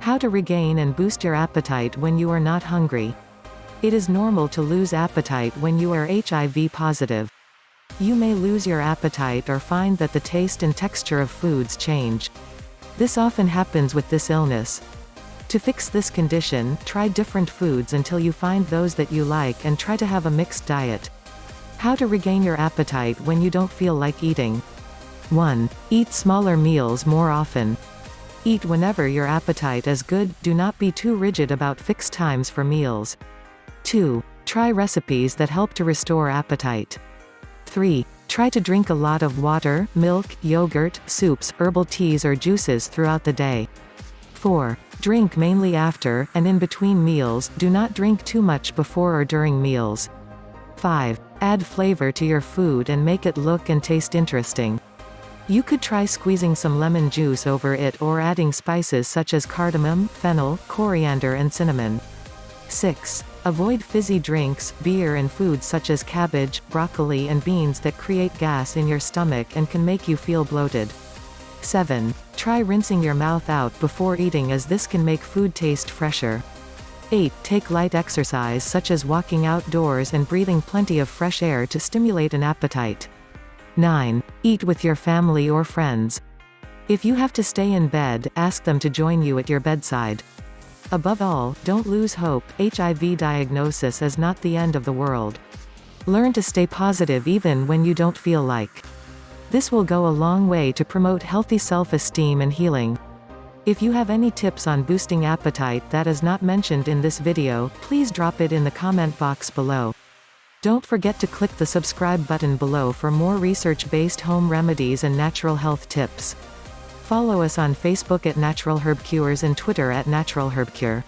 How to regain and boost your appetite when you are not hungry. It is normal to lose appetite when you are HIV positive. You may lose your appetite or find that the taste and texture of foods change. This often happens with this illness. To fix this condition, try different foods until you find those that you like and try to have a mixed diet. How to regain your appetite when you don't feel like eating. 1. Eat smaller meals more often. Eat whenever your appetite is good, do not be too rigid about fixed times for meals. 2. Try recipes that help to restore appetite. 3. Try to drink a lot of water, milk, yogurt, soups, herbal teas or juices throughout the day. 4. Drink mainly after, and in between meals, do not drink too much before or during meals. 5. Add flavor to your food and make it look and taste interesting. You could try squeezing some lemon juice over it or adding spices such as cardamom, fennel, coriander and cinnamon. 6. Avoid fizzy drinks, beer and foods such as cabbage, broccoli and beans that create gas in your stomach and can make you feel bloated. 7. Try rinsing your mouth out before eating as this can make food taste fresher. 8. Take light exercise such as walking outdoors and breathing plenty of fresh air to stimulate an appetite. 9. Eat with your family or friends. If you have to stay in bed, ask them to join you at your bedside. Above all, don't lose hope. HIV diagnosis is not the end of the world. Learn to stay positive even when you don't feel like. This will go a long way to promote healthy self-esteem and healing. If you have any tips on boosting appetite that is not mentioned in this video, please drop it in the comment box below. Don't forget to click the subscribe button below for more research-based home remedies and natural health tips. Follow us on Facebook at Natural Herb Cures and Twitter at Natural Herb Cure.